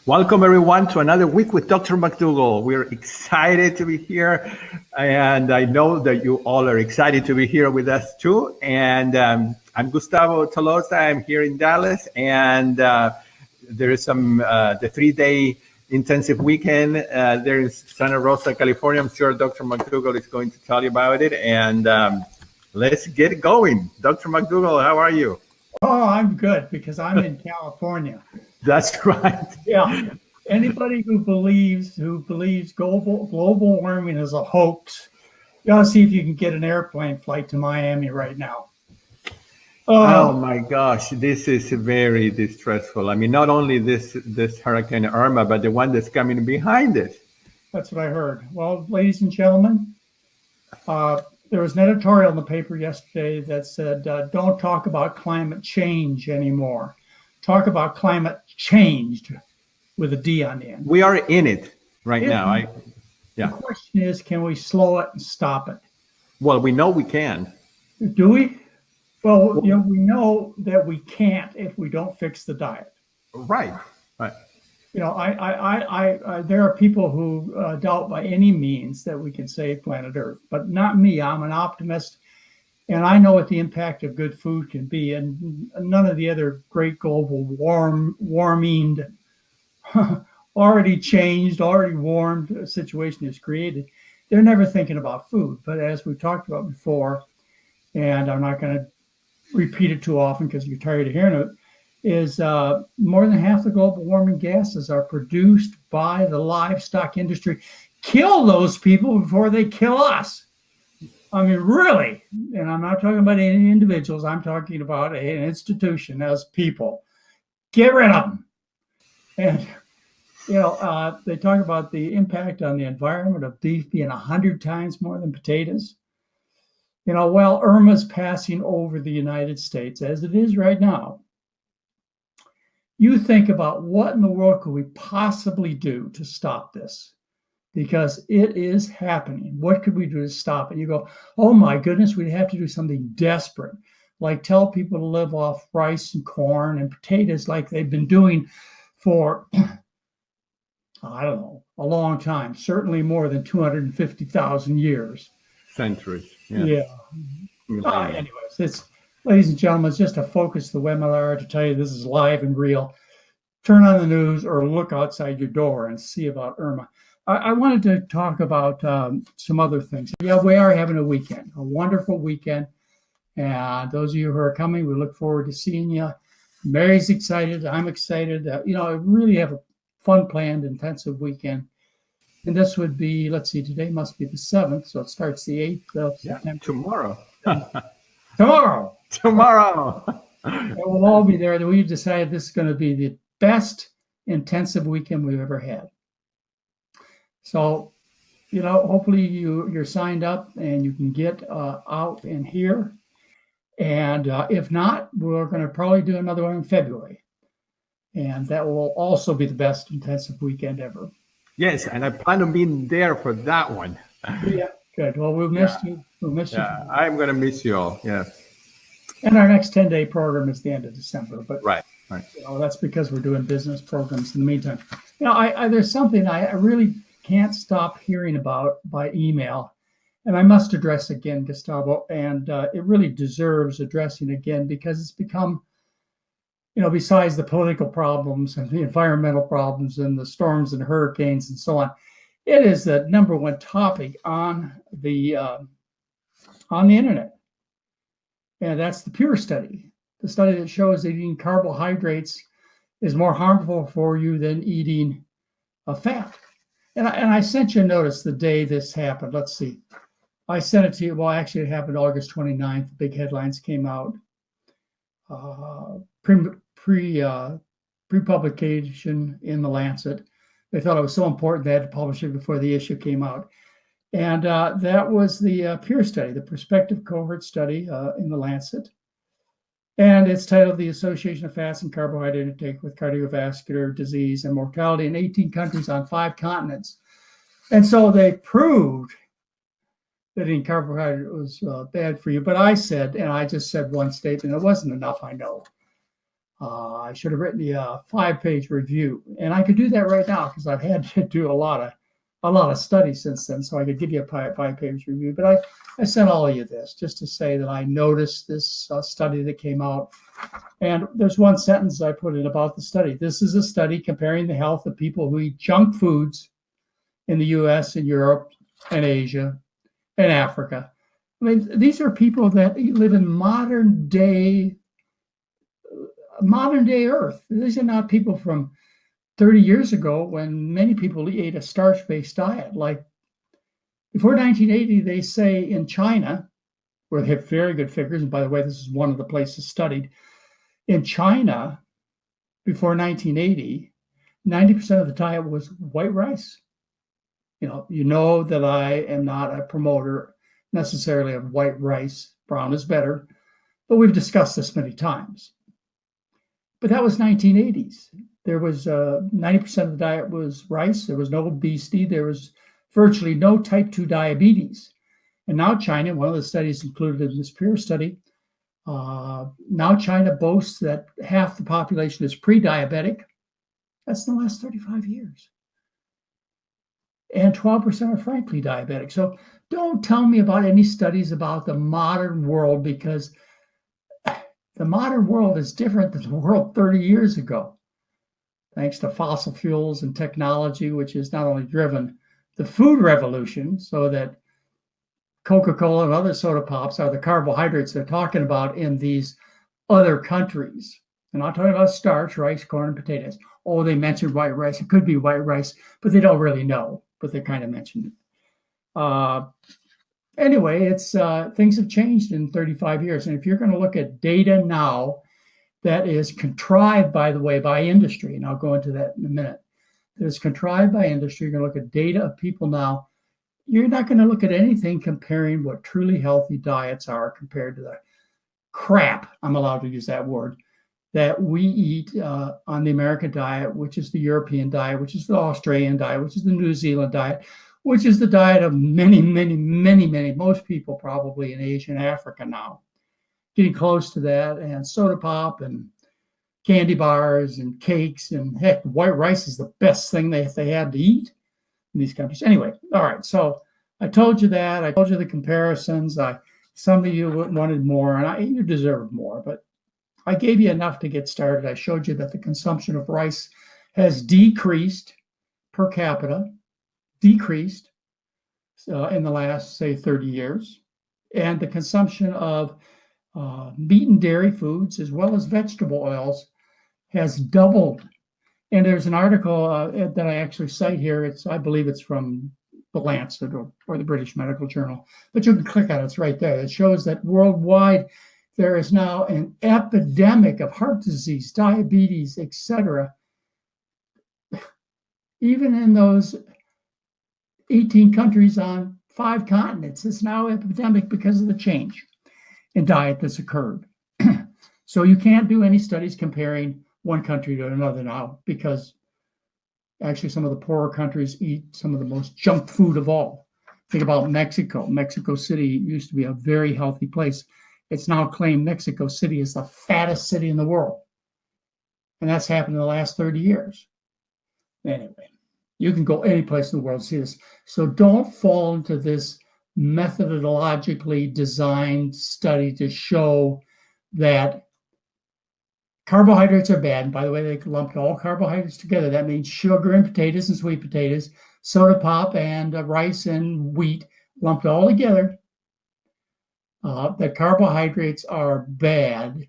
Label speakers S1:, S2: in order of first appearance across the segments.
S1: Welcome, everyone, to another week with Dr. McDougall. We're excited to be here, and I know that you all are excited to be here with us, too. And I'm Gustavo Tolosa. I'm here in Dallas, and there is the 3-day intensive weekend. There is Santa Rosa, California. I'm sure Dr. McDougall is going to tell you about it, and let's get it going. Dr. McDougall, how are you?
S2: Oh, I'm good because I'm in California.
S1: That's right.
S2: Yeah. Anybody who believes global warming is a hoax, you ought to see if you can get an airplane flight to Miami right now.
S1: Oh my gosh, this is very distressful. I mean, not only this Hurricane Irma, but the one that's coming behind it.
S2: That's what I heard. Well, ladies and gentlemen, there was an editorial in the paper yesterday that said, don't talk about climate change anymore. Talk about climate changed with a D on the end.
S1: We are in it right now.
S2: The question is, can we slow it and stop it?
S1: Well, we know we can.
S2: Do we? Well, we know that we can't if we don't fix the diet.
S1: Right.
S2: There are people who doubt by any means that we can save planet Earth, but not me. I'm an optimist, and I know what the impact of good food can be. And none of the other great global warming, already warmed situation is created. They're never thinking about food. But as we've talked about before, and I'm not going to repeat it too often because you're tired of hearing it, is more than half the global warming gases are produced by the livestock industry. Kill those people before they kill us. I mean, really. And I'm not talking about any individuals. I'm talking about an institution as people. Get rid of them. And, they talk about the impact on the environment of beef being 100 times more than potatoes. While Irma's passing over the United States, as it is right now, you think about what in the world could we possibly do to stop this? Because it is happening. What could we do to stop it? You go, oh my goodness, we'd have to do something desperate, like tell people to live off rice and corn and potatoes like they've been doing for, I don't know, a long time, certainly more than 250,000 years.
S1: Centuries.
S2: Yeah. Anyways, ladies and gentlemen, it's just to focus the webinar to tell you this is live and real. Turn on the news or look outside your door and see about Irma. I wanted to talk about some other things. Yeah, we are having a weekend, a wonderful weekend. And those of you who are coming, we look forward to seeing you. Mary's excited. I'm excited. I really have a fun planned, intensive weekend. And this would be, let's see, today must be the 7th, so it starts the 8th of September.
S1: Tomorrow.
S2: Tomorrow. We'll all be there. We've decided this is going to be the best intensive weekend we've ever had. So, hopefully you're signed up and you can get out and here. And if not, we're going to probably do another one in February. And that will also be the best intensive weekend ever.
S1: Yes, and I plan on being there for that one.
S2: Yeah, good. Well, we'll miss you. We'll miss you.
S1: I'm going to miss you all. Yes.
S2: And our next 10-day program is the end of December. But
S1: right.
S2: That's because we're doing business programs in the meantime. There's something I really can't stop hearing about by email, and I must address again, Gustavo, and it really deserves addressing again because it's become, besides the political problems and the environmental problems and the storms and hurricanes and so on, it is the number one topic on the internet. And that's the PURE study, the study that shows that eating carbohydrates is more harmful for you than eating fat. And I sent you a notice the day this happened. Let's see. I sent it to you. Well, actually, it happened August 29th. The big headlines came out. Pre-publication in the Lancet. They thought it was so important they had to publish it before the issue came out. And that was the PURE study, the prospective cohort study in the Lancet. And it's titled The Association of Fats and Carbohydrate Intake with Cardiovascular Disease and Mortality in 18 Countries on 5 Continents. And so they proved that eating carbohydrate was bad for you. But I said, and I just said one statement, it wasn't enough, I know. I should have written a 5-page review, and I could do that right now because I've had to do a lot of studies since then, so I could give you a 5-page review. But I sent all of you this just to say that I noticed this study that came out. And there's one sentence I put in about the study. This is a study comparing the health of people who eat junk foods in the US and Europe and Asia and Africa. I mean, these are people that live in modern day Earth. These are not people from 30 years ago when many people ate a starch-based diet. Like before 1980, they say in China, where they have very good figures, and by the way, this is one of the places studied, in China, before 1980, 90% of the diet was white rice. You know that I am not a promoter necessarily of white rice. Brown is better, but we've discussed this many times. But that was 1980s. There was 90% of the diet was rice. There was no obesity. There was virtually no type 2 diabetes. And now China, one of the studies included in this peer study, now China boasts that half the population is pre-diabetic. That's in the last 35 years. And 12% are frankly diabetic. So don't tell me about any studies about the modern world, because the modern world is different than the world 30 years ago, thanks to fossil fuels and technology, which has not only driven the food revolution, so that Coca-Cola and other soda pops are the carbohydrates they're talking about in these other countries. They're not talking about starch, rice, corn, and potatoes. Oh, they mentioned white rice. It could be white rice, but they don't really know, but they kind of mentioned it. Anyway, it's things have changed in 35 years. And if you're going to look at data now that is contrived, by the way, by industry, and I'll go into that in a minute, that is contrived by industry, you're going to look at data of people now, you're not going to look at anything comparing what truly healthy diets are compared to the crap, I'm allowed to use that word, that we eat on the American diet, which is the European diet, which is the Australian diet, which is the New Zealand diet, which is the diet of many, most people probably in Asia and Africa now, getting close to that, and soda pop and candy bars and cakes, and heck, white rice is the best thing they had to eat in these countries. Anyway, all right, so I told you that. I told you the comparisons. Some of you wanted more, and you deserve more, but I gave you enough to get started. I showed you that the consumption of rice has decreased per capita, in the last, say, 30 years. And the consumption of meat and dairy foods, as well as vegetable oils, has doubled. And there's an article that I actually cite here. I believe it's from the Lancet or the British Medical Journal, but you can click on it. It's right there. It shows that worldwide there is now an epidemic of heart disease, diabetes, etc. Even in those 18 countries on 5 continents, it's now epidemic because of the change in diet that's occurred. So you can't do any studies comparing one country to another now, because actually some of the poorer countries eat some of the most junk food of all. Think about Mexico. Mexico City used to be a very healthy place. It's now claimed Mexico City is the fattest city in the world. And that's happened in the last 30 years. Anyway, you can go any place in the world to see this. So don't fall into this methodologically designed study to show that carbohydrates are bad. And by the way, they lumped all carbohydrates together. That means sugar and potatoes and sweet potatoes, soda pop and rice and wheat, lumped all together. That carbohydrates are bad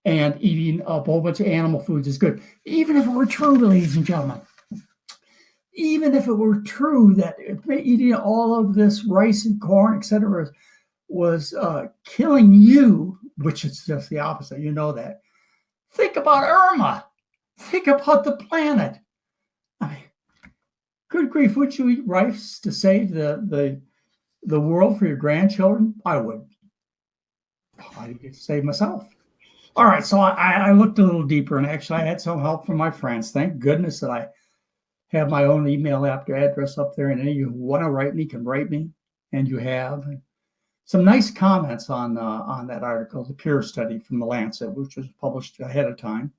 S2: and eating a whole bunch of animal foods is good. Even if it were true, ladies and gentlemen, even if it were true that eating all of this rice and corn, etc., was killing you, which is just the opposite, you know that. Think about Irma. Think about the planet. I mean, good grief, would you eat rice to save the world for your grandchildren? I would. I'd save myself. All right, so I looked a little deeper, and actually I had some help from my friends. Thank goodness that I have my own email address up there, and any of you who want to write me can write me, and you have. Some nice comments on that article, the peer study from the Lancet, which was published ahead of time.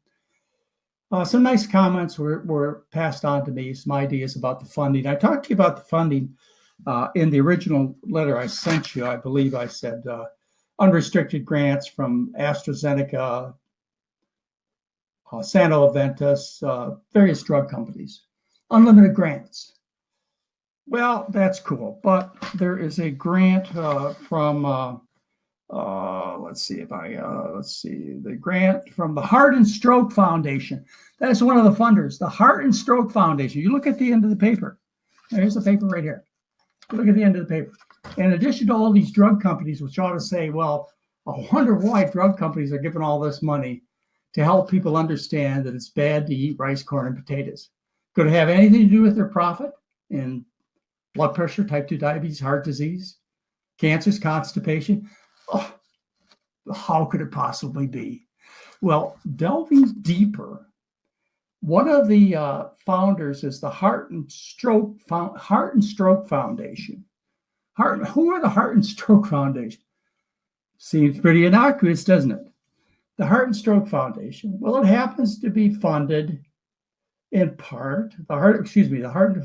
S2: Some nice comments were passed on to me, some ideas about the funding. I talked to you about the funding in the original letter I sent you. I believe I said unrestricted grants from AstraZeneca, Sanoventus, various drug companies, unlimited grants. Well, that's cool, but there is a grant from let's see, the grant from the Heart and Stroke Foundation. That's one of the funders, the Heart and Stroke Foundation. You look at the end of the paper. Here's the paper right here. Look at the end of the paper. In addition to all these drug companies, which ought to say, well, I wonder why drug companies are giving all this money to help people understand that it's bad to eat rice, corn, and potatoes. Could it have anything to do with their profit in blood pressure, type 2 diabetes, heart disease, cancers, constipation? Oh, how could it possibly be? Well, delving deeper, one of the founders is the Heart and Stroke Foundation. Who are the Heart and Stroke Foundation? Seems pretty innocuous, doesn't it? The Heart and Stroke Foundation. Well, it happens to be funded in part. The Heart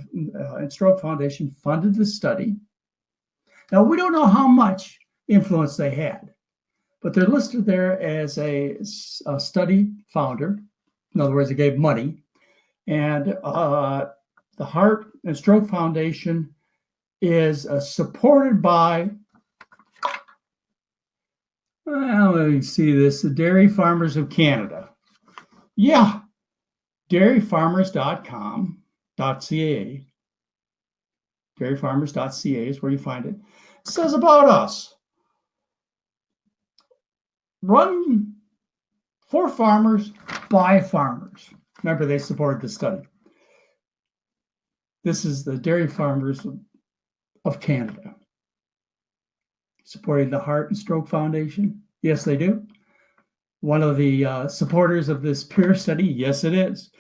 S2: and Stroke Foundation funded the study. Now, we don't know how much influence they had, but they're listed there as a study founder. In other words, they gave money. And the Heart and Stroke Foundation is supported by, well, let me see this, the Dairy Farmers of Canada. Yeah, dairyfarmers.com.ca. Dairyfarmers.ca is where you find it. It says about us. Run for farmers, by farmers. Remember, they supported the study. This is the Dairy Farmers of Canada, supporting the Heart and Stroke Foundation. Yes, they do. One of the supporters of this peer study. Yes, it is.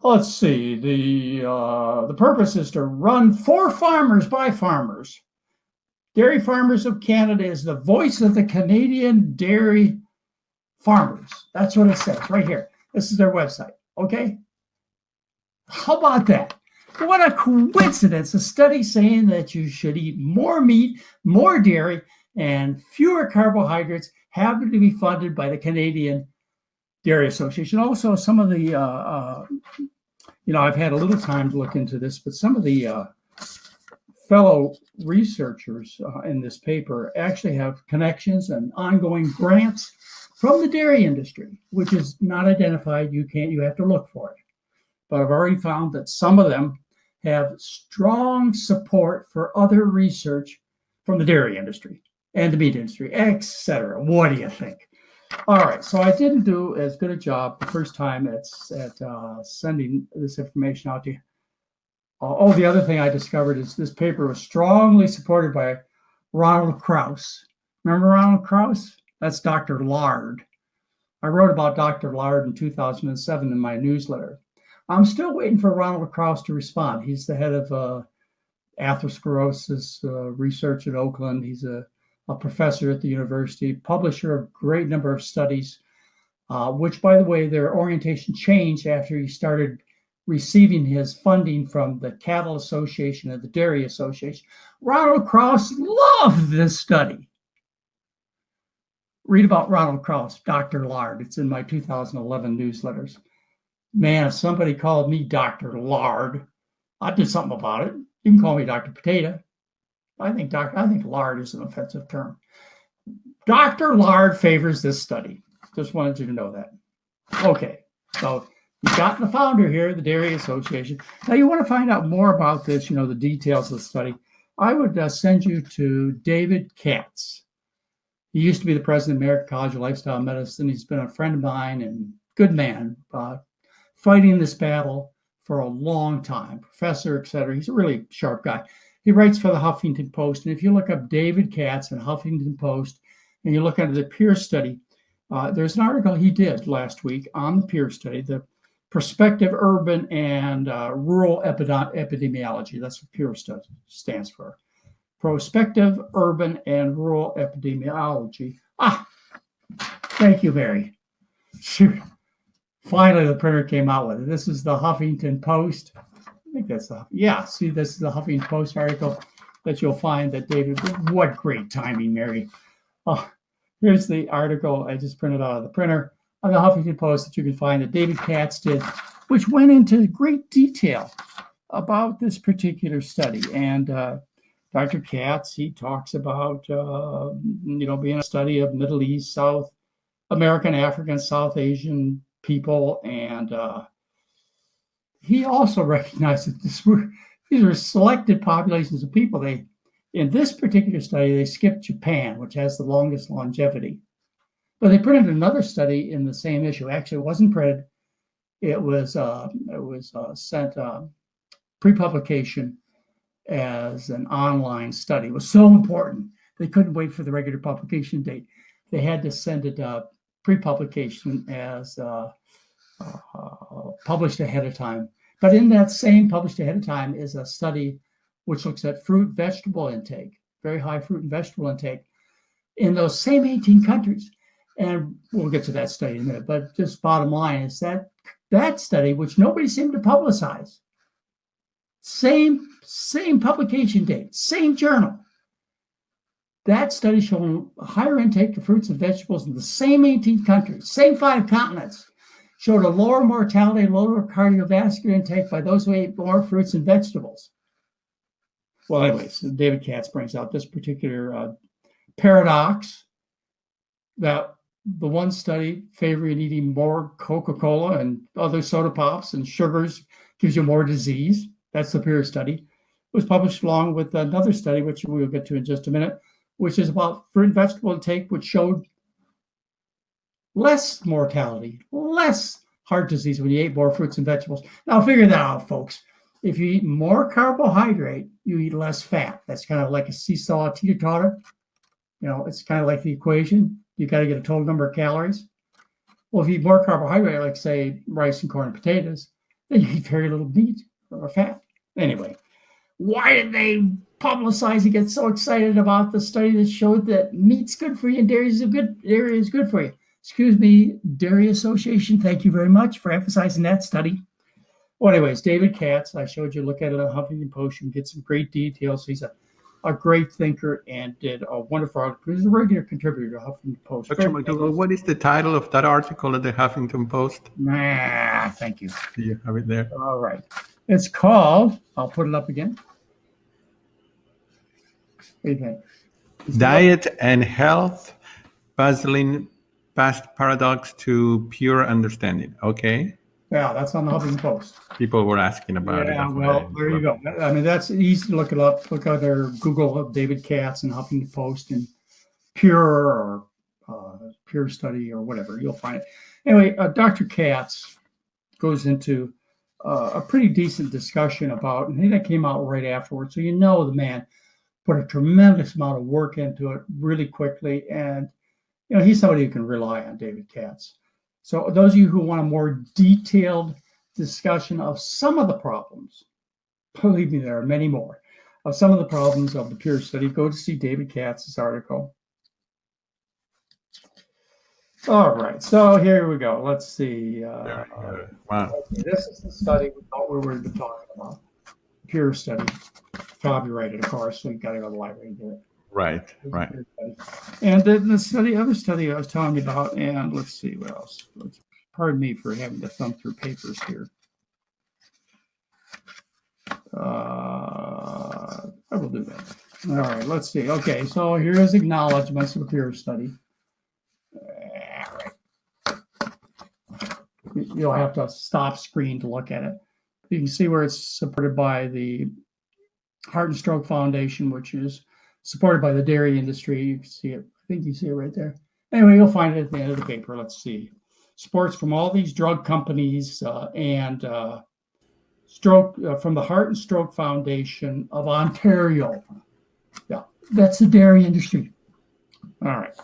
S2: Let's see. The purpose is to run for farmers, by farmers. Dairy Farmers of Canada is the voice of the Canadian dairy farmers. That's what it says right here. This is their website. Okay. How about that? What a coincidence. A study saying that you should eat more meat, more dairy, and fewer carbohydrates happen to be funded by the Canadian Dairy Association. Also, some of the, I've had a little time to look into this, but some of the fellow researchers in this paper actually have connections and ongoing grants from the dairy industry, which is not identified. You have to look for it. But I've already found that some of them have strong support for other research from the dairy industry and the meat industry, etc. What do you think? All right, so I didn't do as good a job the first time at sending this information out to you. The other thing I discovered is this paper was strongly supported by Ronald Krauss. Remember Ronald Krauss? That's Dr. Lard. I wrote about Dr. Lard in 2007 in my newsletter. I'm still waiting for Ronald Krauss to respond. He's the head of atherosclerosis research at Oakland. He's a professor at the university, publisher of a great number of studies, which, by the way, their orientation changed after he started receiving his funding from the Cattle Association and the Dairy Association. Ronald Krauss loved this study. Read about Ronald Krauss, Dr. Lard. It's in my 2011 newsletters. Man, if somebody called me Dr. Lard, I'd do something about it. You can call me Dr. Potato. I think lard is an offensive term. Dr. Lard favors this study. Just wanted you to know that. Okay, so you've got the founder here, the Dairy Association. Now you want to find out more about this, the details of the study. I would send you to David Katz. He used to be the president of American College of Lifestyle Medicine. He's been a friend of mine and good man, fighting this battle for a long time, professor, etc. He's a really sharp guy. He writes for the Huffington Post. And if you look up David Katz and Huffington Post, and you look under the peer study, there's an article he did last week on the peer study, the prospective urban and rural epidemiology. That's what peer study stands for. Prospective urban and rural epidemiology. Thank you, Mary. Shoot. Finally, the printer came out with it. This is the Huffington Post. I think that's see, this is the Huffington Post article that you'll find that David, what great timing, Mary. Oh, here's the article I just printed out of the printer on the Huffington Post that you can find that David Katz did, which went into great detail about this particular study. And Dr. Katz, he talks about, being a study of Middle East, South American, African, South Asian people. And he also recognized that these were selected populations of people. In this particular study, they skipped Japan, which has the longest longevity. But they printed another study in the same issue. Actually, it wasn't printed. It was sent pre-publication as an online study. It was so important. They couldn't wait for the regular publication date. They had to send it pre-publication as published ahead of time. But in that same published ahead of time is a study which looks at fruit vegetable intake, very high fruit and vegetable intake in those same 18 countries. And we'll get to that study in a minute. But just bottom line is that study, which nobody seemed to publicize, same publication date, same journal. That study showing higher intake of fruits and vegetables in the same 18 countries, same 5 continents, showed a lower mortality, lower cardiovascular intake by those who ate more fruits and vegetables. Well, anyways, David Katz brings out this particular paradox that the one study favoring eating more Coca-Cola and other soda pops and sugars gives you more disease. That's the peer study. It was published along with another study, which we'll get to in just a minute, which is about fruit and vegetable intake, which showed less mortality, less heart disease when you ate more fruits and vegetables. Now, figure that out, folks. If you eat more carbohydrate, you eat less fat. That's kind of like a seesaw teeter-totter. It's kind of like the equation. You got to get a total number of calories. Well, if you eat more carbohydrate, like say rice and corn and potatoes, then you eat very little meat or fat. Anyway, why did they publicize and get so excited about the study that showed that meat's good for you and dairy is good for you? Excuse me, Dairy Association, thank you very much for emphasizing that study. Well, anyways, David Katz, I showed you, look at it on Huffington Post, you can get some great details. He's a great thinker and did a wonderful article. He's a regular contributor to Huffington Post.
S1: Dr. McDougall, what is the title of that article at the Huffington Post?
S2: Thank you.
S1: Do you have it there?
S2: All right. It's called, I'll put it up again. What do you think?
S1: Diet and Health, Puzzling Past Paradox to Pure Understanding. Okay.
S2: Yeah, that's on the Huffington Post.
S1: People were asking about it.
S2: Yeah, well, there you go. I mean, that's easy to look it up. Look at their Google David Katz and Huffington Post and Pure or Pure Study or whatever. You'll find it. Anyway, Dr. Katz goes into a pretty decent discussion about, and that came out right afterwards. So the man put a tremendous amount of work into it really quickly. And, he's somebody who can rely on, David Katz. So those of you who want a more detailed discussion of some of the problems, believe me, there are many more, of some of the problems of the Pure Study, go to see David Katz's article. All right, so here we go. Let's see.
S1: Wow.
S2: This is the study we thought we were talking about. Pure Study. Copyrighted, of course, so you got to go to the library and do it.
S1: Right.
S2: And the other study I was telling you about, and let's see what else. Pardon me for having to thumb through papers here. I will do that. All right, let's see. Okay, so here's acknowledgements of the Pure Study. All right. You'll have to stop screen to look at it. You can see where it's supported by the Heart and Stroke Foundation, which is supported by the dairy industry. You can see it. I think you see it right there. Anyway, you'll find it at the end of the paper. Let's see. Supports from all these drug companies and stroke from the Heart and Stroke Foundation of Ontario. Yeah, that's the dairy industry. All right.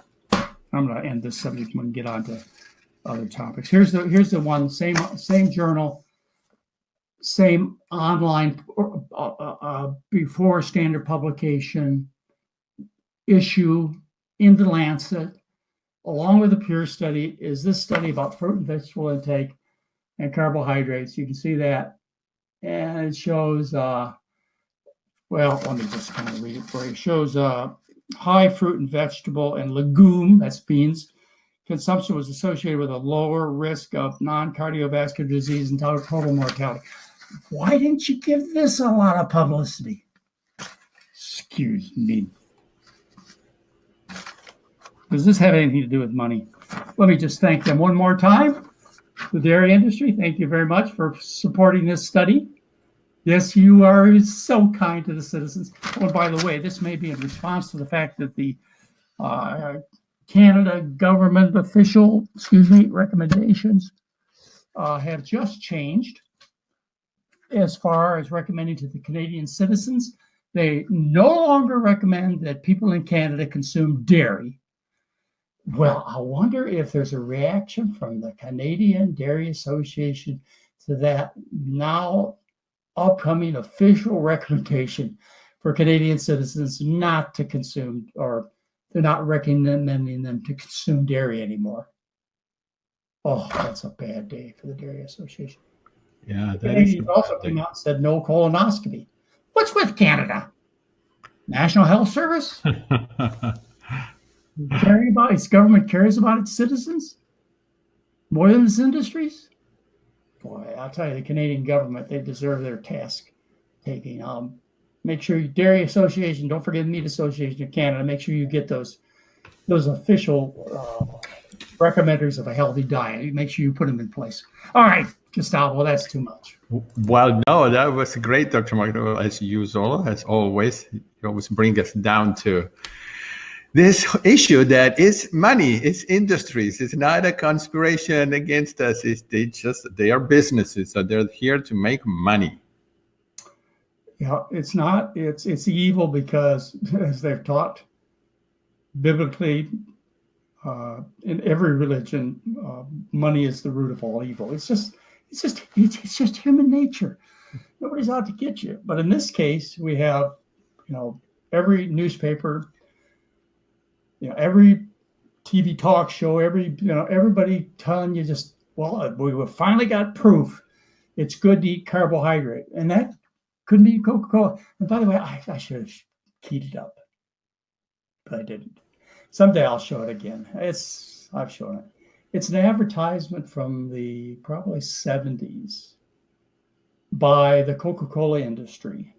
S2: I'm going to end this subject and get on to other topics. Here's the one, same journal, same online before standard publication issue in the Lancet, along with the Pure Study, is this study about fruit and vegetable intake and carbohydrates. You can see that. And it shows, well, let me just kind of read it for you. It shows high fruit and vegetable and legume, that's beans, consumption was associated with a lower risk of non-cardiovascular disease and total mortality. Why didn't you give this a lot of publicity? Excuse me. Does this have anything to do with money? Let me just thank them one more time. The dairy industry, thank you very much for supporting this study. Yes, you are so kind to the citizens. Oh, by the way, this may be in response to the fact that the Canada government official, recommendations have just changed as far as recommending to the Canadian citizens. They no longer recommend that people in Canada consume dairy. Well, I wonder if there's a reaction from the Canadian Dairy Association to that now upcoming official recommendation for Canadian citizens not to consume, or they're not recommending them to consume dairy anymore. Oh, that's a bad day for the Dairy Association.
S1: Yeah,
S2: the Canadians also came out and said no colonoscopy. What's with Canada? National Health Service? Its government cares about its citizens more than its industries? Boy, I'll tell you, the Canadian government, they deserve their task taking. Make sure you, Dairy Association, don't forget the Meat Association of Canada, make sure you get those official recommenders of a healthy diet. Make sure you put them in place. All right, Gustavo, that's too much.
S1: Well, no, that was great, Dr. McDougall, as usual, as always. You always bring us down to this issue that is money, it's industries. It's not a conspiration against us. They are businesses, so they're here to make money.
S2: Yeah, it's not. It's evil because, as they've taught biblically, in every religion, money is the root of all evil. It's just human nature. Nobody's out to get you. But in this case, we have, every newspaper, every TV talk show, everybody telling you we finally got proof it's good to eat carbohydrate, and that couldn't be Coca-Cola. And by the way, I should have keyed it up, but I didn't. Someday I'll show it again. I've shown it. It's an advertisement from the probably 70s by the Coca-Cola industry,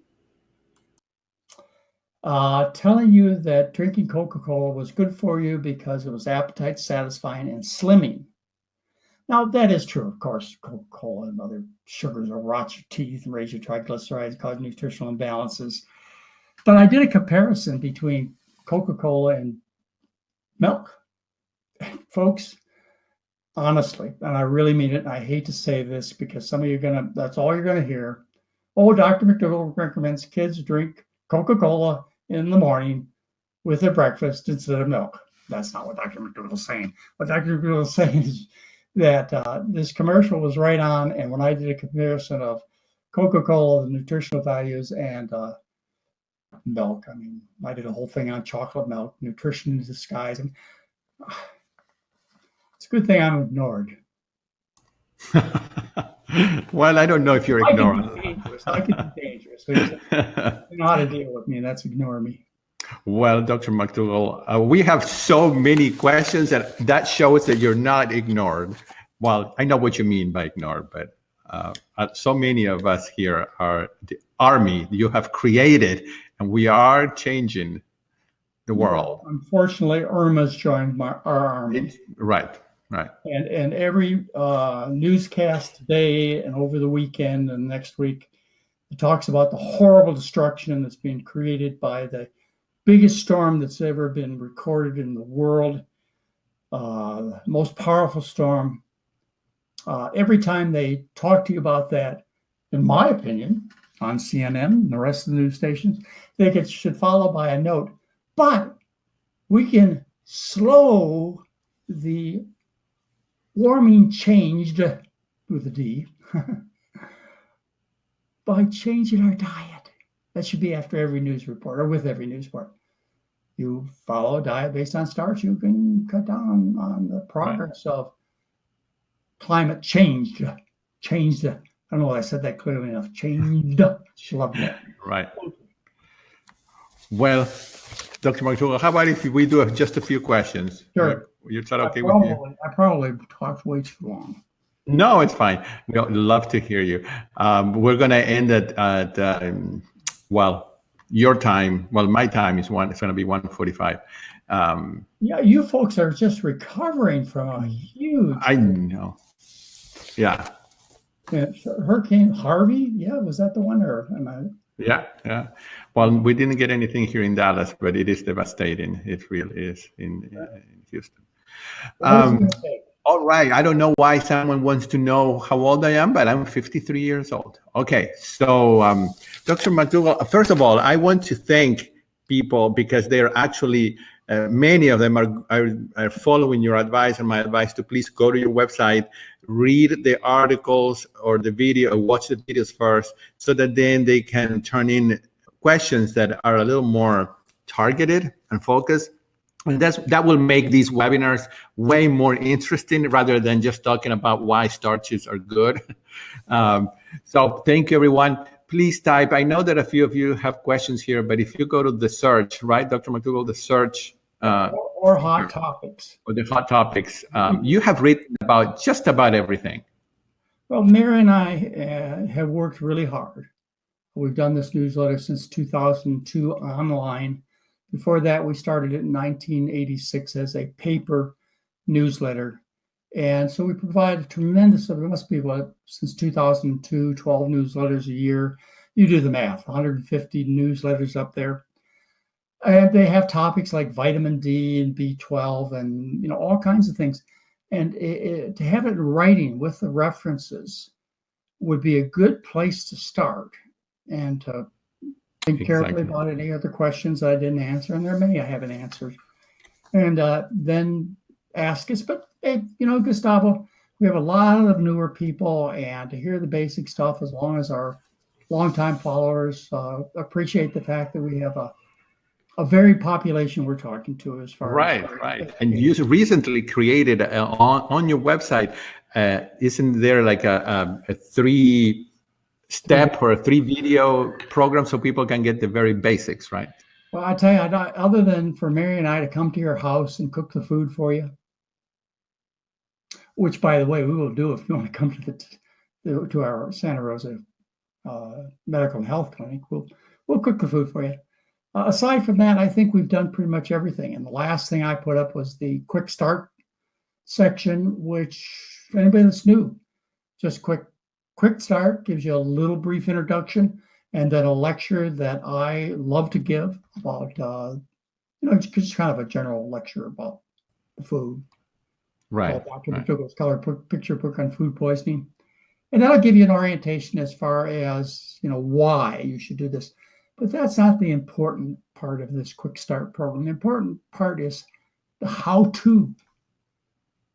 S2: telling you that drinking Coca-Cola was good for you because it was appetite satisfying and slimming. Now, that is true, of course. Coca-Cola and other sugars will rot your teeth and raise your triglycerides, cause nutritional imbalances. But I did a comparison between Coca-Cola and milk. Folks, honestly, and I really mean it, and I hate to say this because some of you that's all you're going to hear. Oh, Dr. McDougall recommends kids drink Coca-Cola in the morning with their breakfast instead of milk. That's not what Dr. McDougall is saying. What Dr. McDougall is saying is that this commercial was right on, and when I did a comparison of Coca-Cola, the nutritional values, and milk, I did a whole thing on chocolate milk, nutrition in disguise. And it's a good thing I'm ignored.
S1: Well, I don't know if you're ignored.
S2: I can be dangerous. You know how to deal with me, and that's ignore me.
S1: Well, Dr. McDougall, we have so many questions, and that shows that you're not ignored. Well, I know what you mean by ignored, but so many of us here are the army you have created, and we are changing the world.
S2: Unfortunately, Irma's joined our army.
S1: Right.
S2: And every newscast today and over the weekend and next week, it talks about the horrible destruction that's being created by the biggest storm that's ever been recorded in the world, most powerful storm. Every time they talk to you about that, in my opinion, on CNN and the rest of the news stations, they should follow by a note. But we can slow the warming changed with a D by changing our diet. That should be after every news report or with every news report. You follow a diet based on starch, you can cut down on the progress of climate change. changed. I don't know if I said that clearly enough. Changed. Love that.
S1: Right. Well, Dr. McDougall, how about if we do just a few questions?
S2: Sure.
S1: You thought okay with you?
S2: I probably talked way too long.
S1: No, it's fine. We love to hear you. We're going to end at well, your time. Well, my time is one. It's going to be 1:45.
S2: Yeah, you folks are just recovering from a huge.
S1: I know. Yeah.
S2: Hurricane Harvey. Yeah, was that the one, or am I?
S1: Yeah. Well, we didn't get anything here in Dallas, but it is devastating. It really is in Houston. All right. I don't know why someone wants to know how old I am, but I'm 53 years old. Okay. So, Dr. McDougall, first of all, I want to thank people because they're actually, many of them are following your advice and my advice to please go to your website, read the articles or the video, watch the videos first, so that then they can turn in questions that are a little more targeted and focused. And that will make these webinars way more interesting rather than just talking about why starches are good. So thank you, everyone. Please type. I know that a few of you have questions here, but if you go to the search, right, Dr. McDougall, the search.
S2: Or hot topics.
S1: Or the hot topics. You have written about just about everything.
S2: Well, Mary and I have worked really hard. We've done this newsletter since 2002 online. Before that, we started it in 1986 as a paper newsletter. And so we provide a tremendous, there must be since 2002, 12 newsletters a year. You do the math, 150 newsletters up there. And they have topics like vitamin D and B12 and, all kinds of things. And to have it in writing with the references would be a good place to start and to think carefully about any other questions I didn't answer, and there are many I haven't answered. And then ask us. But, Gustavo, we have a lot of newer people, and to hear the basic stuff, as long as our longtime followers appreciate the fact that we have a varied population we're talking to as far as.
S1: Right. And you recently created on your website, isn't there like a 3-step or a 3-video program so people can get the very basics, right?
S2: Well, I tell you, other than for Mary and I to come to your house and cook the food for you, which, by the way, we will do if you want to come to our Santa Rosa Medical and Health Clinic. We'll cook the food for you. Aside from that, I think we've done pretty much everything. And the last thing I put up was the quick start section, which anybody that's new, just quick start gives you a little brief introduction, and then a lecture that I love to give about, just kind of a general lecture about the food.
S1: Right.
S2: Dr. McDougall's color picture book on food poisoning. And that'll give you an orientation as far as, why you should do this. But that's not the important part of this quick start program. The important part is the how-to.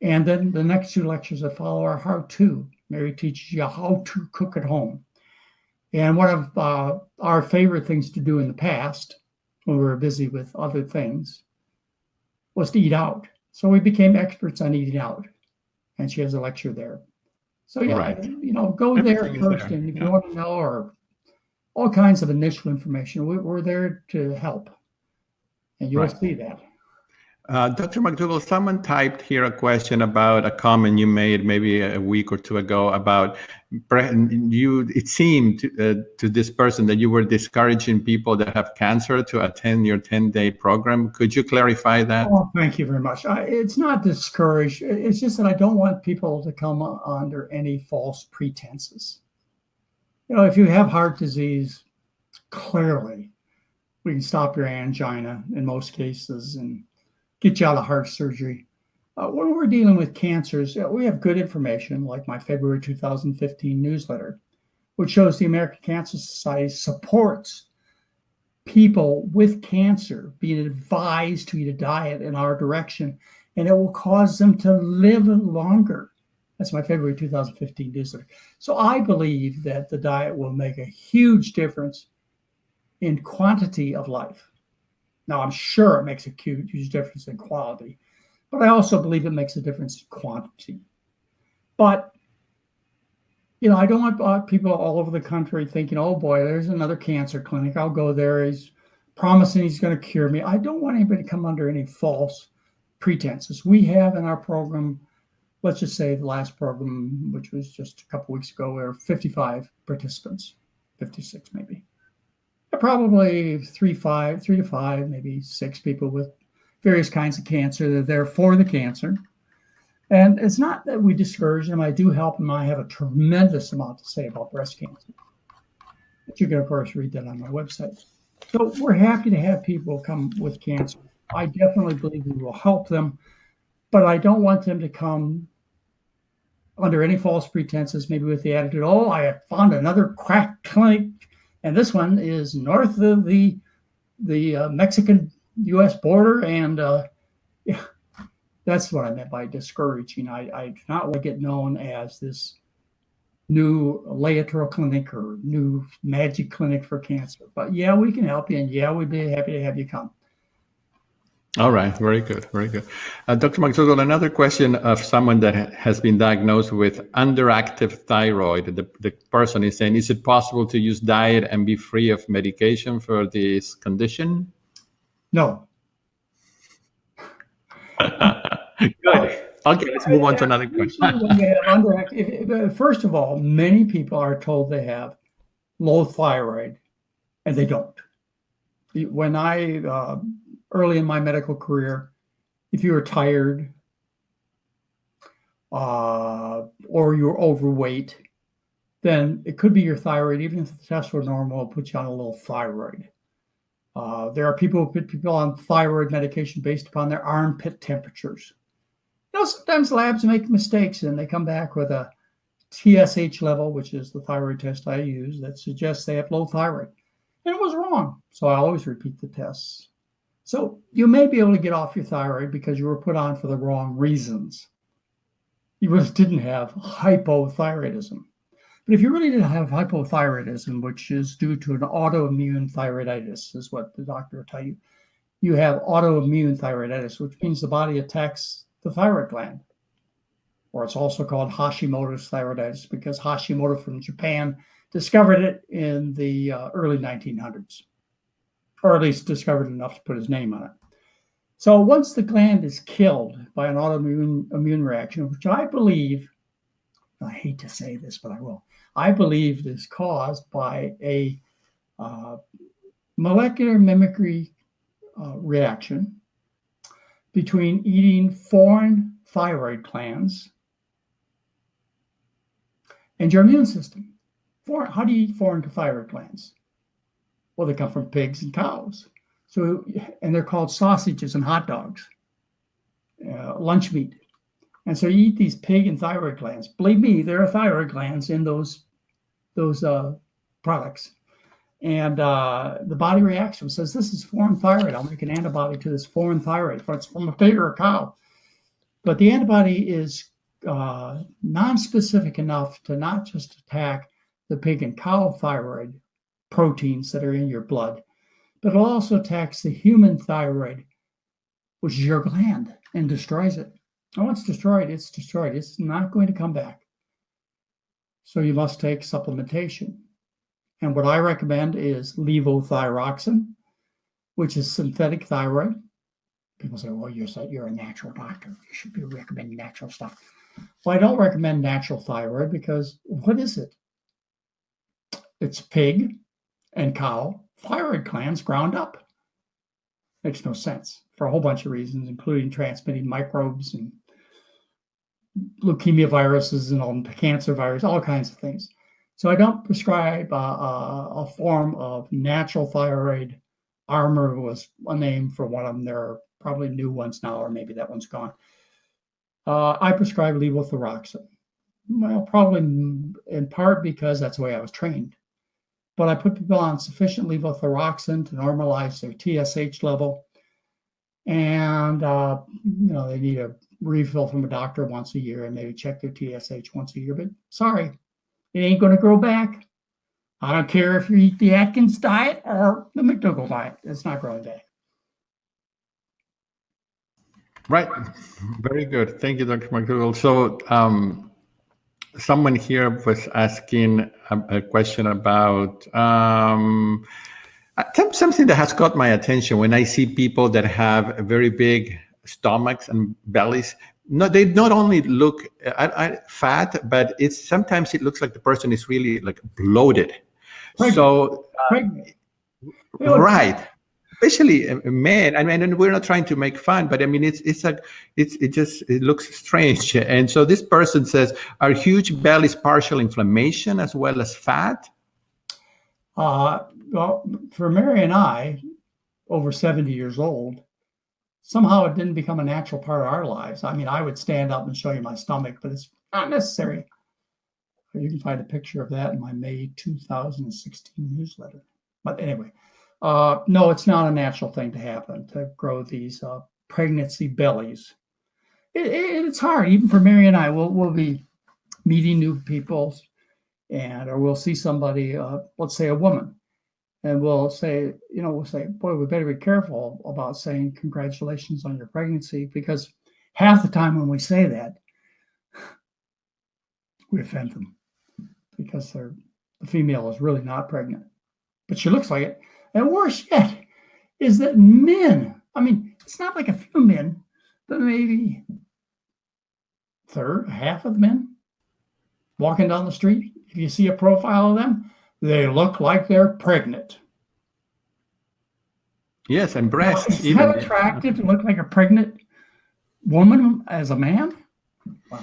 S2: And then the next 2 lectures that follow are how-to. Mary teaches you how to cook at home. And one of our favorite things to do in the past, when we were busy with other things, was to eat out. So we became experts on eating out. And she has a lecture there. So, go there first. And if you want to know, or all kinds of initial information, we're there to help. And you'll see that.
S1: Dr. McDougall, someone typed here a question about a comment you made maybe a week or 2 ago about it seemed to this person that you were discouraging people that have cancer to attend your 10-day program. Could you clarify that?
S2: Oh, thank you very much. It's not discouraged. It's just that I don't want people to come under any false pretenses. If you have heart disease, clearly we can stop your angina in most cases and get you out of heart surgery. When we're dealing with cancers, we have good information, like my February 2015 newsletter, which shows the American Cancer Society supports people with cancer being advised to eat a diet in our direction, and it will cause them to live longer. That's my February 2015 newsletter. So I believe that the diet will make a huge difference in quantity of life. Now, I'm sure it makes a huge difference in quality, but I also believe it makes a difference in quantity. But, I don't want people all over the country thinking, oh boy, there's another cancer clinic. I'll go there. He's promising he's going to cure me. I don't want anybody to come under any false pretenses. We have in our program, let's just say the last program, which was just a couple weeks ago, there were 55 participants, 56 maybe. Probably 3 to 5, maybe 6 people with various kinds of cancer. They're there for the cancer. And it's not that we discourage them. I do help them. I have a tremendous amount to say about breast cancer. But you can, of course, read that on my website. So we're happy to have people come with cancer. I definitely believe we will help them, but I don't want them to come under any false pretenses, maybe with the attitude, oh, I have found another crack clinic, and this one is north of the Mexican-U.S. border, and yeah, that's what I meant by discouraging. I do not want to get known as this new lateral clinic or new magic clinic for cancer. But yeah, we can help you, and yeah, we'd be happy to have you come.
S1: All right, very good, very good. Dr. McDougall, another question of someone that has been diagnosed with underactive thyroid. The person is saying, is it possible to use diet and be free of medication for this condition?
S2: No.
S1: Good. Okay, let's move on to another question.
S2: When you have underactive, first of all, many people are told they have low thyroid, and they don't. When I early in my medical career, if you were tired or you're overweight, then it could be your thyroid. Even if the tests were normal, it'll put you on a little thyroid. There are people who put people on thyroid medication based upon their armpit temperatures. Sometimes labs make mistakes and they come back with a TSH level, which is the thyroid test I use, that suggests they have low thyroid. And it was wrong. So I always repeat the tests. So you may be able to get off your thyroid because you were put on for the wrong reasons. You really didn't have hypothyroidism. But if you really didn't have hypothyroidism, which is due to an autoimmune thyroiditis, is what the doctor will tell you, you have autoimmune thyroiditis, which means the body attacks the thyroid gland. Or it's also called Hashimoto's thyroiditis because Hashimoto from Japan discovered it in the early 1900s. Or at least discovered enough to put his name on it. So once the gland is killed by an autoimmune reaction, which I believe, I hate to say this, but I will, I believe is caused by a molecular mimicry reaction between eating foreign thyroid glands and your immune system. How do you eat foreign thyroid glands? Well, they come from pigs and cows. So, and they're called sausages and hot dogs, lunch meat. And so you eat these pig and thyroid glands. Believe me, there are thyroid glands in those products. And the body reacts and says, this is foreign thyroid. I'll make an antibody to this foreign thyroid. If it's from a pig or a cow. But the antibody is non-specific enough to not just attack the pig and cow thyroid proteins that are in your blood, but it also attacks the human thyroid, which is your gland, and destroys it. Oh, it's destroyed. It's destroyed. It's not going to come back. So you must take supplementation. And what I recommend is levothyroxine, which is synthetic thyroid. People say, well, you're a natural doctor. You should be recommending natural stuff. Well, I don't recommend natural thyroid because what is it? It's pig and cow thyroid glands ground up. Makes no sense for a whole bunch of reasons, including transmitting microbes and leukemia viruses and all cancer virus, all kinds of things. So I don't prescribe a form of natural thyroid. Armor was a name for one of them. There are probably new ones now, or maybe that one's gone. I prescribe levothyroxine. Well, probably in part because that's the way I was trained. But I put people on sufficient levothyroxine to normalize their TSH level. And, they need a refill from a doctor once a year and maybe check their TSH once a year. But sorry, it ain't going to grow back. I don't care if you eat the Atkins diet or the McDougall diet. It's not growing back.
S1: Right. Very good. Thank you, Dr. McDougall. So someone here was asking a question about something that has caught my attention when I see people that have very big stomachs and bellies. No, they not only look fat, but it's sometimes it looks like the person is really like bloated.
S2: Pregnant.
S1: So,
S2: Pregnant.
S1: right, especially men. I mean, and we're not trying to make fun, but I mean, it's like it looks strange. And so this person says, are huge bellies partial inflammation as well as fat?
S2: Well, for Mary and I, over 70 years old, somehow it didn't become a natural part of our lives. I mean, I would stand up and show you my stomach, but it's not necessary. You can find a picture of that in my May 2016 newsletter. But anyway, no, it's not a natural thing to happen, to grow these pregnancy bellies. It's hard, even for Mary and I. We'll be meeting new people, or we'll see somebody, let's say a woman, and we'll say, boy, we better be careful about saying congratulations on your pregnancy, because half the time when we say that, we offend them, because the female is really not pregnant, but she looks like it. And worse yet is that men, I mean, it's not like a few men, but maybe half of the men walking down the street, if you see a profile of them, they look like they're pregnant.
S1: Yes, and breasts.
S2: Is that attractive to look like a pregnant woman as a man? Wow.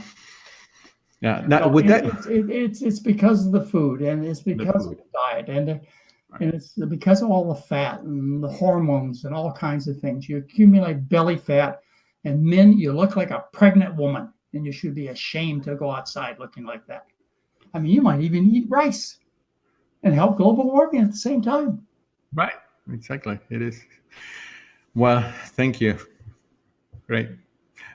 S1: Yeah. Now, with that,
S2: it's because of the food, and it's because of the diet, and it's because of all the fat and the hormones and all kinds of things. You accumulate belly fat, and men, you look like a pregnant woman, and you should be ashamed to go outside looking like that. I mean, you might even eat rice and help global warming at the same time.
S1: Right. Exactly. It is. Well, thank you. Great.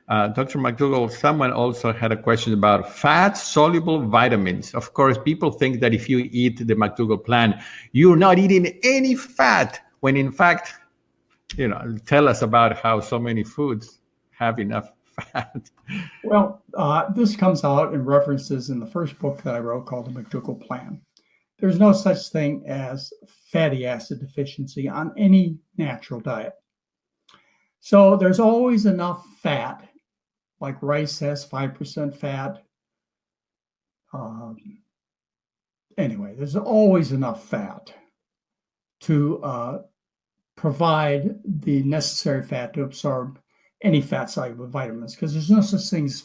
S1: Dr. McDougall, someone also had a question about fat-soluble vitamins. Of course, people think that if you eat the McDougall plan, you're not eating any fat, when in fact, tell us about how so many foods have enough fat.
S2: Well, this comes out in references in the first book that I wrote called The McDougall Plan. There's no such thing as fatty acid deficiency on any natural diet. So there's always enough fat, like rice has 5% fat. Anyway, there's always enough fat to provide the necessary fat to absorb any fat-soluble vitamins, because there's no such thing as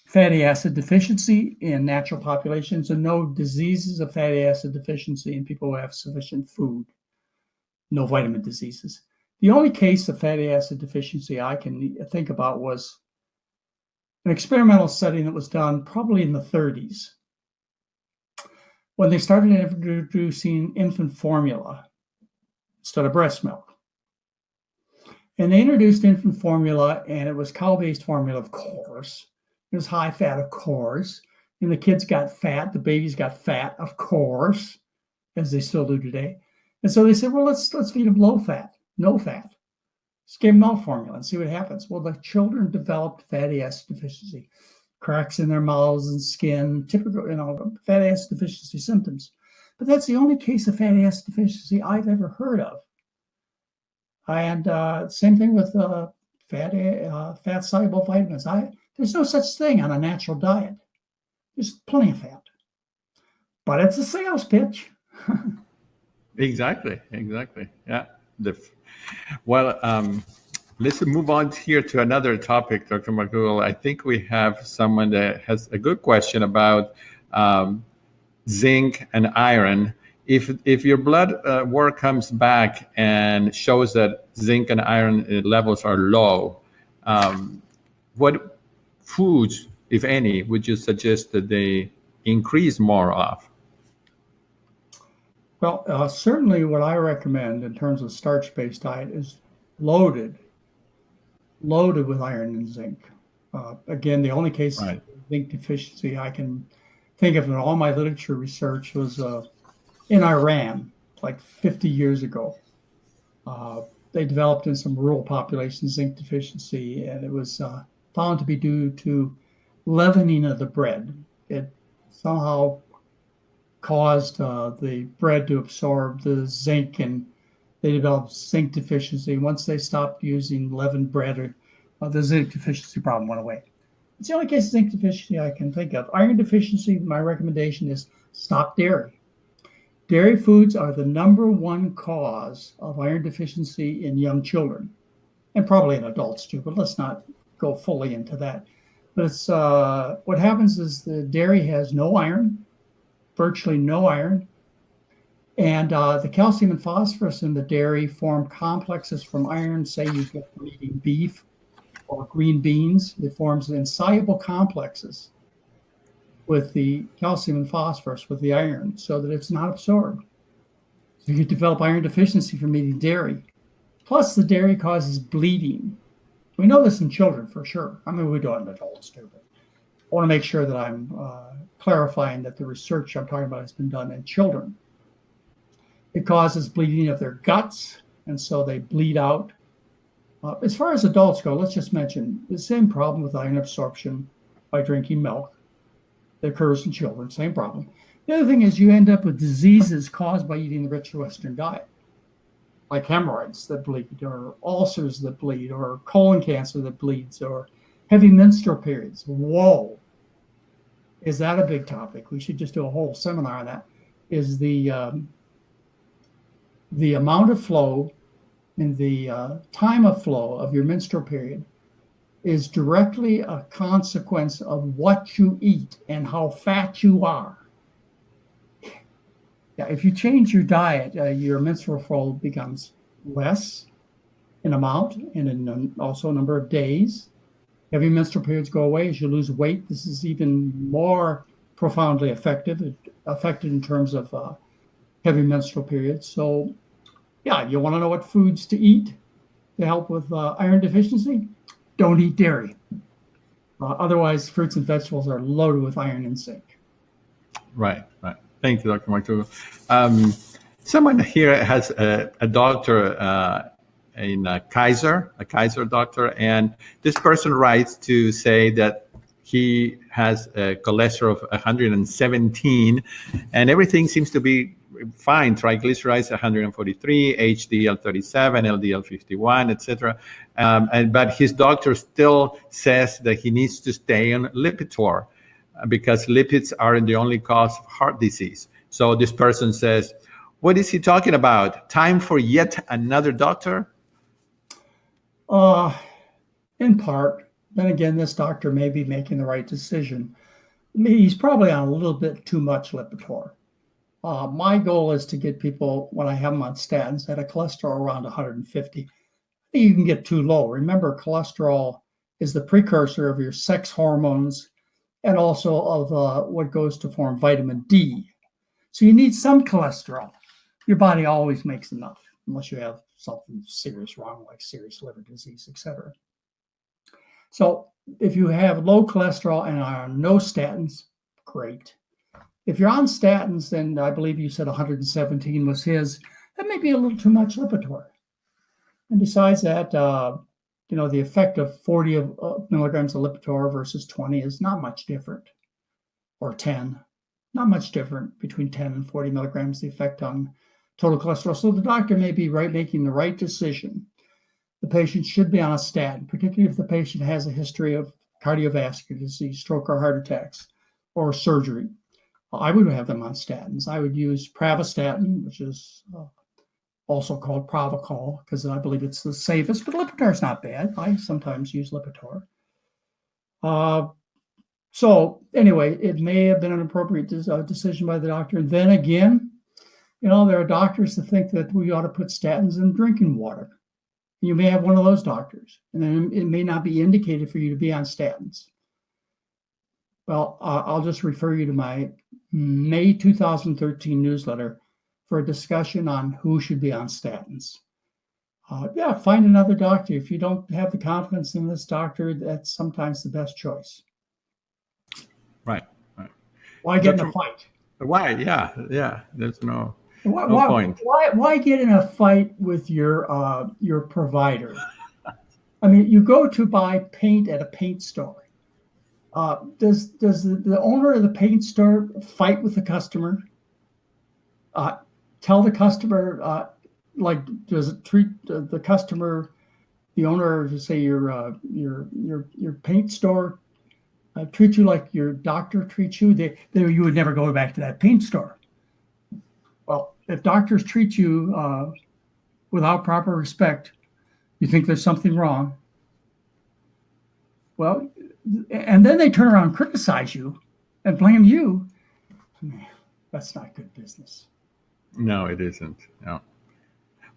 S2: fatty acid deficiency in natural populations, and no diseases of fatty acid deficiency in people who have sufficient food, no vitamin diseases. The only case of fatty acid deficiency I can think about was an experimental study that was done probably in the 30s, when they started introducing infant formula instead of breast milk. And they introduced infant formula, and it was cow-based formula, of course. It was high fat, of course. And the kids got fat, the babies got fat, of course, as they still do today. And so they said, well, let's feed them low fat, no fat. Just give them milk formula and see what happens. Well, the children developed fatty acid deficiency, cracks in their mouths and skin, typical, fatty acid deficiency symptoms. But that's the only case of fatty acid deficiency I've ever heard of. And same thing with fat-soluble vitamins. There's no such thing on a natural diet. There's plenty of fat. But it's a sales pitch.
S1: Exactly. Yeah. Well, let's move on here to another topic, Dr. McDougall. I think we have someone that has a good question about zinc and iron. If your blood work comes back and shows that zinc and iron levels are low, what foods, if any, would you suggest that they increase more of?
S2: Well, certainly what I recommend in terms of starch-based diet is loaded with iron and zinc. Again, the only case of zinc deficiency I can think of in all my literature research was in Iran, like 50 years ago. They developed in some rural populations zinc deficiency, and it was found to be due to leavening of the bread. It somehow caused the bread to absorb the zinc, and they developed zinc deficiency. Once they stopped using leavened bread, the zinc deficiency problem went away. It's the only case of zinc deficiency I can think of. Iron deficiency, my recommendation is stop dairy. Dairy foods are the #1 cause of iron deficiency in young children, and probably in adults too, but let's not go fully into that. But it's what happens is the dairy has no iron, virtually no iron, and the calcium and phosphorus in the dairy form complexes from iron. Say you get from eating beef or green beans, it forms insoluble complexes with the calcium and phosphorus with the iron so that it's not absorbed. So you develop iron deficiency from eating dairy. Plus the dairy causes bleeding. We know this in children for sure. I mean, we do it in adults too, but I want to make sure that I'm clarifying that the research I'm talking about has been done in children. It causes bleeding of their guts, and so they bleed out. As far as adults go, let's just mention the same problem with iron absorption by drinking milk that occurs in children, same problem. The other thing is you end up with diseases caused by eating the rich Western diet, like hemorrhoids that bleed, or ulcers that bleed, or colon cancer that bleeds, or heavy menstrual periods. Whoa. Is that a big topic? We should just do a whole seminar on that. Is the amount of flow and the time of flow of your menstrual period is directly a consequence of what you eat and how fat you are. Yeah, if you change your diet, your menstrual flow becomes less in amount and in also number of days. Heavy menstrual periods go away as you lose weight. This is even more profoundly affected in terms of heavy menstrual periods. So, yeah, you want to know what foods to eat to help with iron deficiency? Don't eat dairy. Otherwise, fruits and vegetables are loaded with iron and zinc.
S1: Right. Thank you, Dr. McDougall. Someone here has a doctor in Kaiser, a Kaiser doctor, and this person writes to say that he has a cholesterol of 117, and everything seems to be fine. Triglycerides 143, HDL 37, LDL 51, etc. But his doctor still says that he needs to stay on Lipitor because lipids aren't the only cause of heart disease. So this person says, what is he talking about? Time for yet another doctor?
S2: In part. Then again, this doctor may be making the right decision. He's probably on a little bit too much Lipitor. My goal is to get people, when I have them on statins, at a cholesterol around 150. You can get too low. Remember, cholesterol is the precursor of your sex hormones and also of what goes to form vitamin D. So you need some cholesterol. Your body always makes enough, unless you have something serious wrong, like serious liver disease, etc. So if you have low cholesterol and are on no statins, great. If you're on statins, then I believe you said 117 was his, that may be a little too much Lipitor. And besides that, the effect of 40 milligrams of Lipitor versus 20 is not much different, or 10, not much different between 10 and 40 milligrams, the effect on total cholesterol. So the doctor may be making the right decision. The patient should be on a statin, particularly if the patient has a history of cardiovascular disease, stroke or heart attacks, or surgery. I would have them on statins. I would use pravastatin, which is also called Pravachol, because I believe it's the safest, but Lipitor is not bad. I sometimes use Lipitor. So anyway, it may have been an appropriate decision by the doctor. And then again, there are doctors that think that we ought to put statins in drinking water. You may have one of those doctors, and then it may not be indicated for you to be on statins. Well, I'll just refer you to my May 2013 newsletter for a discussion on who should be on statins. Find another doctor. If you don't have the confidence in this doctor, that's sometimes the best choice.
S1: Right.
S2: Why get in a fight?
S1: Why? Yeah. There's no point.
S2: Why get in a fight with your provider? I mean, you go to buy paint at a paint store. Does the owner of the paint store fight with the customer? Tell the customer, like, does it treat the customer, the owner of, say, your paint store, treat you like your doctor treats you? You would never go back to that paint store. Well, if doctors treat you without proper respect, you think there's something wrong. Well, and then they turn around and criticize you and blame you. Man, that's not good business.
S1: No, it isn't. No.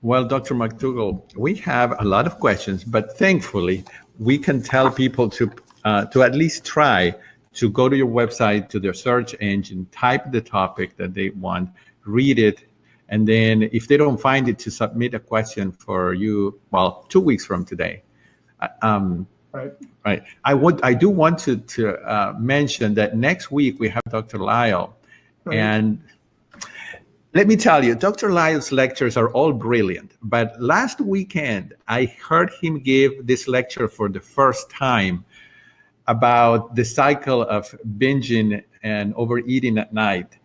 S1: Well, Dr. McDougall, we have a lot of questions, but thankfully we can tell people to at least try to go to your website, to their search engine, type the topic that they want, read it, and then if they don't find it, to submit a question for you, well, 2 weeks from today. Right. I do want to mention that next week we have Dr. Lyle, right. And let me tell you, Dr. Lyle's lectures are all brilliant, but last weekend I heard him give this lecture for the first time about the cycle of binging and overeating at night.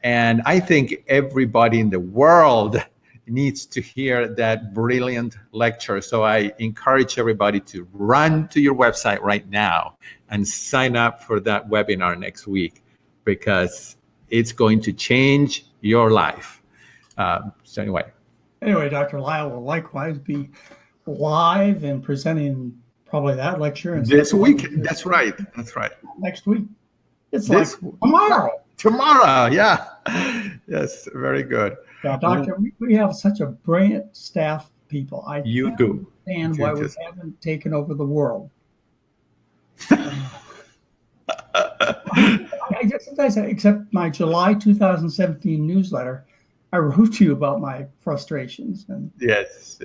S1: And I think everybody in the world needs to hear that brilliant lecture. So I encourage everybody to run to your website right now and sign up for that webinar next week, because it's going to change your life. So anyway,
S2: Dr. Lyle will likewise be live and presenting probably that lecture
S1: this week. That's right.
S2: Next week. It's like
S1: tomorrow. Yeah. Yes. Very good.
S2: Yeah, Doctor, we have such a brilliant staff of people. I
S1: do
S2: understand why we haven't taken over the world. I guess sometimes, except my July 2017 newsletter, I wrote to you about my frustrations. And
S1: yes,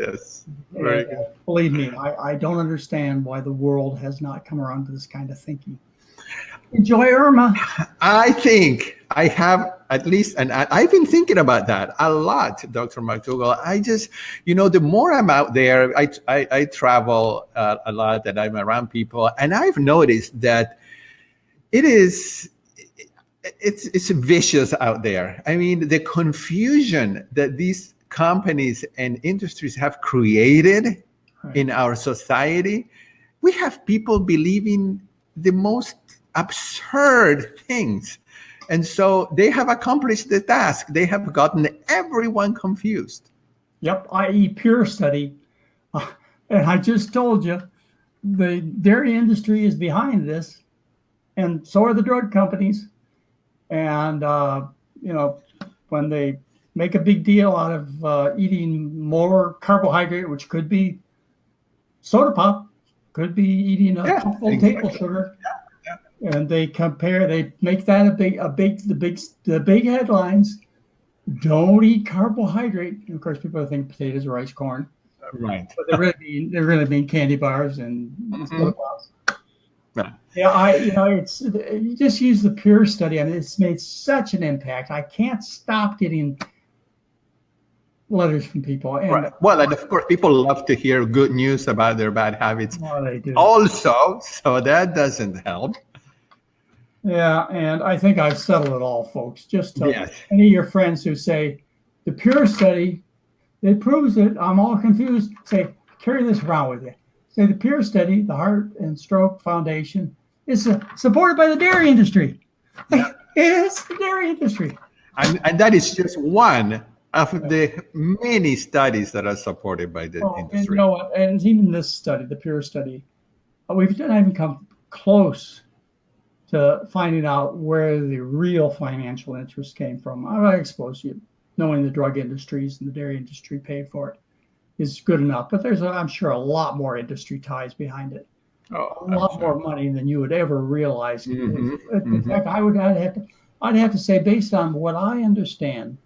S1: very good.
S2: Believe me, I don't understand why the world has not come around to this kind of thinking. Enjoy Irma.
S1: I think I have at least, and I've been thinking about that a lot, Dr. McDougall. I just, the more I'm out there, I travel a lot, and I'm around people, and I've noticed that it's vicious out there. I mean, the confusion that these companies and industries have created in our society, we have people believing the most absurd things. And so they have accomplished the task. They have gotten everyone confused.
S2: Yep, i.e. Pure Study. And I just told you, the dairy industry is behind this, and so are the drug companies. And, when they make a big deal out of eating more carbohydrate, which could be soda pop, could be eating a cup of table sugar. And they make that the big headlines. Don't eat carbohydrate. And of course, people think potatoes, rice, corn.
S1: Right.
S2: But they really mean candy bars and soda pops.
S1: Yeah.
S2: Yeah, you just use the Pure Study. I mean, it's made such an impact. I can't stop getting letters from people. And,
S1: right. Well, and of course, people love to hear good news about their bad habits.
S2: Well, they do.
S1: Also, so that doesn't help.
S2: Yeah, and I think I've settled it all, folks. Just tell any of your friends who say, the Pure Study, it proves it, I'm all confused, say, carry this around with you. Say, the Pure Study, the Heart and Stroke Foundation, is supported by the dairy industry. Yeah. It's the dairy industry.
S1: And that is just one of the many studies that are supported by the industry.
S2: And you know what? And even this study, the Pure Study, we've not even come close to finding out where the real financial interest came from. I suppose knowing the drug industries and the dairy industry paid for it is good enough, but there's, I'm sure, a lot more industry ties behind it. A lot more money than you would ever realize. In fact, I'd have to say, based on what I understand,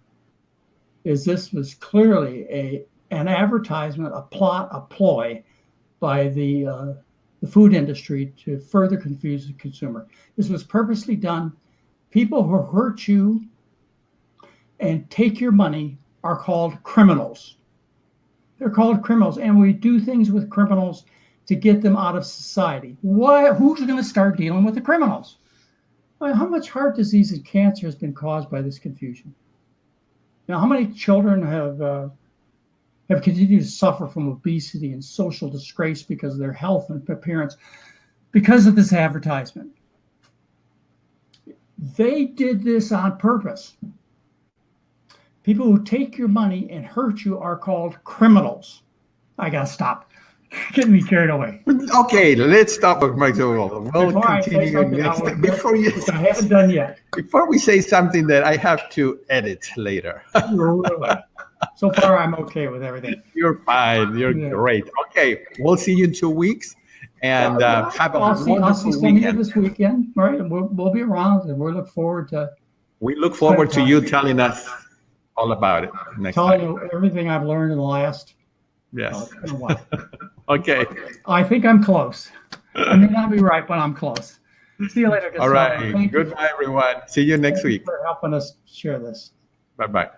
S2: is this was clearly an advertisement, a plot, a ploy by the food industry to further confuse the consumer. This was purposely done. People who hurt you and take your money are called criminals. They're called criminals, and we do things with criminals to get them out of society. Who's going to start dealing with the criminals? How much heart disease and cancer has been caused by this confusion? Now, how many children have continued to suffer from obesity and social disgrace because of their health and appearance because of this advertisement? They did this on purpose. People who take your money and hurt you are called criminals. I gotta stop. Getting me carried away.
S1: Okay, let's stop with McDougall. We'll continue next time.
S2: I haven't done yet.
S1: Before we say something that I have to edit later.
S2: Really? So far, I'm okay with everything.
S1: You're fine. You're great. Okay, we'll see you in 2 weeks, and have a wonderful
S2: I'll see some
S1: weekend.
S2: of you this weekend, right? And we'll be around, and we look forward to.
S1: We look forward to you telling us all about it next
S2: telling
S1: time.
S2: you everything I've learned in the last.
S1: Yes.
S2: It's been a while.
S1: Okay.
S2: I think I'm close. I may not be right, but I'm close. See you later.
S1: All right. Goodbye, everyone. See you next week.
S2: For helping us share this.
S1: Bye-bye.